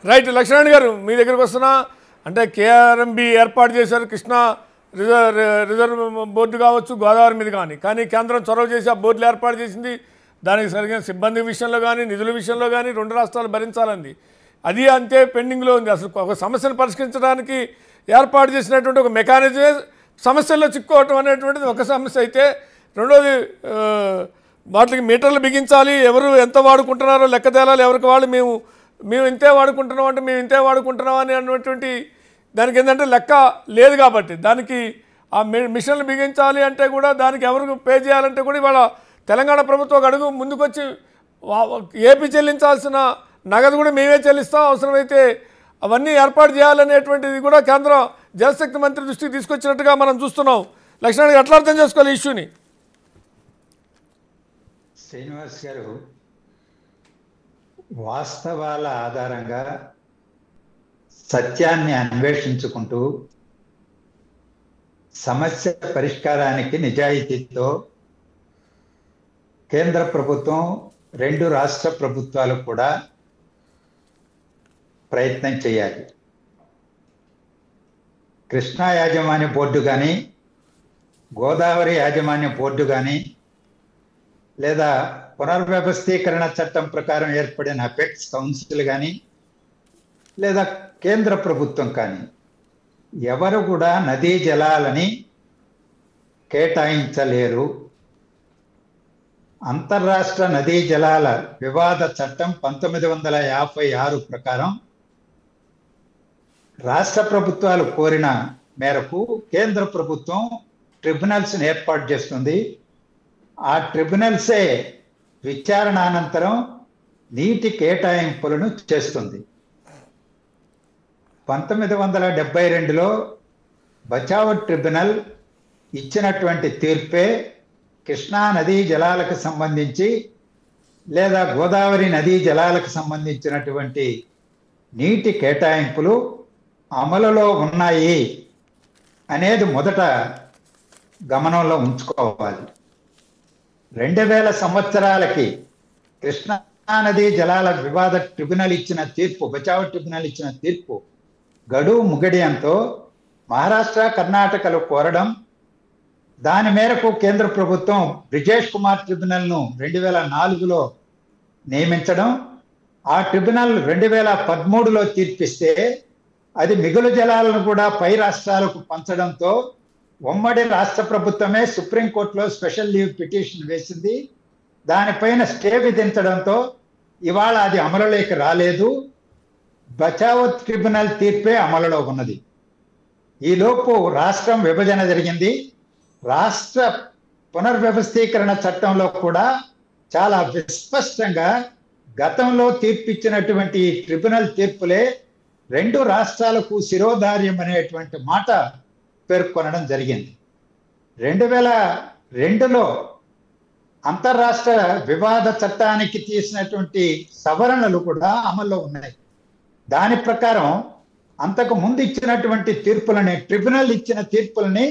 Right. Laxman గారు మీ దగ్గరికి వస్తున్నా. అంటే కేఆర్ఎంబి ఏర్పాటు చేశారు, కృష్ణా రిజర్వ్ బోర్డు కావచ్చు, గోదావరి మీద కానీ కేంద్రం చొరవ చేసి ఆ బోర్డులు ఏర్పాటు చేసింది. దానికి సరిగిన సిబ్బంది విషయంలో కానీ నిధుల విషయంలో కానీ రెండు రాష్ట్రాలు భరించాలంది. అది అంతే పెండింగ్లో ఉంది. అసలు ఒక సమస్యను పరిష్కరించడానికి ఏర్పాటు చేసినటువంటి ఒక మెకానిజమే సమస్యల్లో చిక్కుకోవటం అనేటువంటిది ఒక సమస్య అయితే, రెండోది వాటికి మీటర్లు బిగించాలి, ఎవరు ఎంత వాడుకుంటున్నారో లెక్క తేలాలి, ఎవరికి వాళ్ళు మేము ఇంతే వాడుకుంటున్నాం అంటే మేము ఇంతే వాడుకుంటున్నాం అని అన్నటువంటి దానికి ఏంటంటే లెక్క లేదు. కాబట్టి దానికి ఆ మిషన్లు బిగించాలి అంటే కూడా దానికి ఎవరికి పే చేయాలంటే కూడా ఇవాళ తెలంగాణ ప్రభుత్వం ఒక అడుగు ముందుకొచ్చి ఏపీ చెల్లించాల్సిన నగదు కూడా మేమే చెల్లిస్తాం, అవసరమైతే అవన్నీ ఏర్పాటు చేయాలనేటువంటిది కూడా కేంద్ర జలశక్తి మంత్రి దృష్టికి తీసుకొచ్చినట్టుగా మనం చూస్తున్నాం. లక్ష్మణ్ ఎట్లా అర్థం చేసుకోవాలి ఈ ఇష్యూని? శ్రీనివాస్ గారు, వాస్తవాల ఆధారంగా సత్యాన్ని అన్వేషించుకుంటూ సమస్య పరిష్కారానికి నిజాయితీతో కేంద్ర ప్రభుత్వం, రెండు రాష్ట్ర ప్రభుత్వాలు కూడా ప్రయత్నం చేయాలి. కృష్ణా యాజమాన్య బోర్డు కానీ, గోదావరి యాజమాన్య బోర్డు కానీ, లేదా పునర్వ్యవస్థీకరణ చట్టం ప్రకారం ఏర్పడిన అపెక్స్ కౌన్సిల్ కానీ, లేదా కేంద్ర ప్రభుత్వం కానీ ఎవరు కూడా నదీ జలాలని కేటాయించలేరు. అంతర్రాష్ట్ర నదీ జలాల వివాద చట్టం 1956 ప్రకారం రాష్ట్ర ప్రభుత్వాలు కోరిన మేరకు కేంద్ర ప్రభుత్వం ట్రిబ్యునల్స్ని ఏర్పాటు చేస్తుంది. ఆ ట్రిబ్యునల్సే విచారణ అనంతరం నీటి కేటాయింపులను చేస్తుంది. 1972లో బచావ్ ట్రిబ్యునల్ ఇచ్చినటువంటి తీర్పే కృష్ణా నదీ జలాలకు సంబంధించి లేదా గోదావరి నదీ జలాలకు సంబంధించినటువంటి నీటి కేటాయింపులు అమలులో ఉన్నాయి అనేది మొదట గమనంలో ఉంచుకోవాలి. 2000 సంవత్సరాలకి కృష్ణా నదీ జలాల వివాద ట్రిబ్యునల్ ఇచ్చిన తీర్పు, బచావ్ ట్రిబ్యునల్ ఇచ్చిన తీర్పు గడువు ముగియడంతో మహారాష్ట్ర, కర్ణాటకలు కోరడం, దాని మేరకు కేంద్ర ప్రభుత్వం బ్రిజేష్ కుమార్ ట్రిబ్యునల్ను 2004లో నియమించడం, ఆ ట్రిబ్యునల్ 2013లో తీర్పిస్తే అది మిగులు జలాలను కూడా పై రాష్ట్రాలకు పంచడంతో ఉమ్మడి రాష్ట్ర ప్రభుత్వమే సుప్రీంకోర్టులో స్పెషల్ లీవ్ పిటిషన్ వేసింది. దానిపైన స్టే విధించడంతో ఇవాళ అది అమలులోకి రాలేదు. బచావ్ ట్రిబ్యునల్ తీర్పే అమలులో ఉన్నది. ఈలోపు రాష్ట్రం విభజన జరిగింది. రాష్ట్ర పునర్వ్యవస్థీకరణ చట్టంలో కూడా చాలా విస్పష్టంగా గతంలో తీర్పిచ్చినటువంటి ట్రిబ్యునల్ తీర్పులే రెండు రాష్ట్రాలకు శిరోధార్యం అనేటువంటి మాట పేర్కొనడం జరిగింది. 2002లో అంతర్రాష్ట్ర వివాద చట్టానికి తీసినటువంటి సవరణలు కూడా అమల్లో ఉన్నాయి. దాని ప్రకారం అంతకు ముందు ఇచ్చినటువంటి తీర్పులని, ట్రిబ్యునల్ ఇచ్చిన తీర్పులని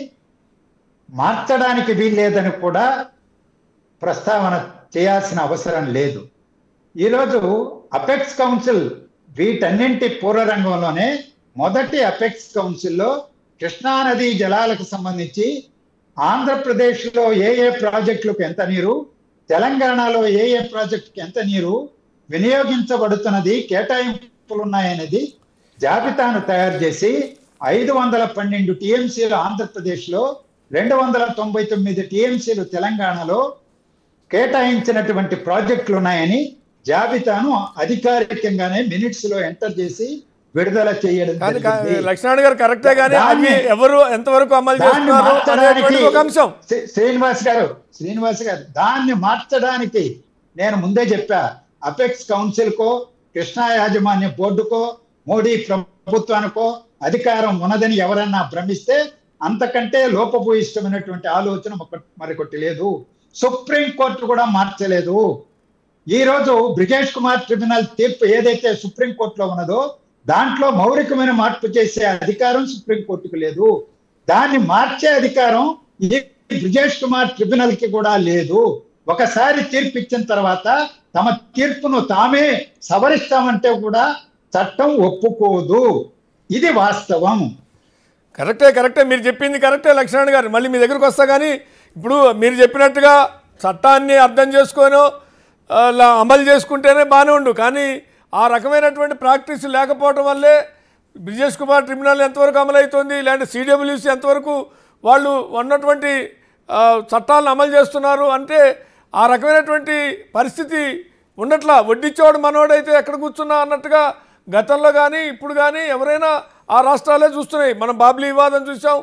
మార్చడానికి వీల్లేదని కూడా ప్రస్తావన చేయాల్సిన అవసరం లేదు. ఈరోజు అపెక్స్ కౌన్సిల్ వీటన్నింటి పూర్వరంగంలోనే మొదటి అపెక్స్ కౌన్సిల్లో కృష్ణానదీ జలాలకు సంబంధించి ఆంధ్రప్రదేశ్లో ఏ ప్రాజెక్టులకు ఎంత నీరు, తెలంగాణలో ఏ ప్రాజెక్టుకి ఎంత నీరు వినియోగించబడుతున్నది, కేటాయింపులు ఉన్నాయనేది జాబితాను తయారు చేసి 512 టీఎంసీలు ఆంధ్రప్రదేశ్లో, 299 టీఎంసీలు తెలంగాణలో కేటాయించినటువంటి ప్రాజెక్టులు ఉన్నాయని జాబితాను అధికారికంగానే మినిట్స్ లో ఎంటర్ చేసి విడుదల చేయడం. లక్ష్మణ్ గారు కరెక్టే, కానీ ఎవరు ఎంతవరకు అమలు చేస్తున్నారు ఒక అంశం. శ్రీనివాస్ గారు దాన్ని మార్చడానికి నేను ముందే చెప్పా, అపెక్స్ కౌన్సిల్ కో, కృష్ణా యాజమాన్య బోర్డుకో, మోడీ ప్రభుత్వానికో అధికారం ఉన్నదని ఎవరన్నా భ్రమిస్తే అంతకంటే లోపభూయిష్టమైనటువంటి ఆలోచన మరొకటి లేదు. సుప్రీంకోర్టు కూడా మార్చలేదు. ఈరోజు బ్రిజేష్ కుమార్ ట్రిబ్యునల్ తీర్పు ఏదైతే సుప్రీంకోర్టులో ఉన్నదో దాంట్లో మౌలికమైన మార్పు చేసే అధికారం సుప్రీంకోర్టుకు లేదు. దాన్ని మార్చే అధికారం ఈ బ్రిజేష్ కుమార్ ట్రిబ్యునల్ కి కూడా లేదు. ఒకసారి తీర్పు ఇచ్చిన తర్వాత తమ తీర్పును తామే సవరిస్తామంటే కూడా చట్టం ఒప్పుకోదు. ఇది వాస్తవం. కరెక్టే మీరు చెప్పింది కరెక్టే లక్ష్మణ్ గారు. మళ్ళీ మీ దగ్గరకు వస్తా. కానీ ఇప్పుడు మీరు చెప్పినట్టుగా చట్టాన్ని అర్థం చేసుకొని అమలు చేసుకుంటేనే బాగానే ఉండు. కానీ ఆ రకమైనటువంటి ప్రాక్టీస్ లేకపోవడం వల్లే బ్రిజేష్ కుమార్ ట్రిబ్యునల్ ఎంతవరకు అమలు అవుతుంది, లేదంటే సిడబ్ల్యూసి ఎంతవరకు వాళ్ళు ఉన్నటువంటి చట్టాలను అమలు చేస్తున్నారు అంటే ఆ రకమైనటువంటి పరిస్థితి ఉండట్లా. వడ్డిచ్చేవాడు మనోడైతే ఎక్కడ కూర్చున్నా అన్నట్టుగా గతంలో కానీ ఇప్పుడు కానీ ఎవరైనా ఆ రాష్ట్రాలే చూస్తున్నాయి. మనం బాబ్లీ వివాదం చూసాం.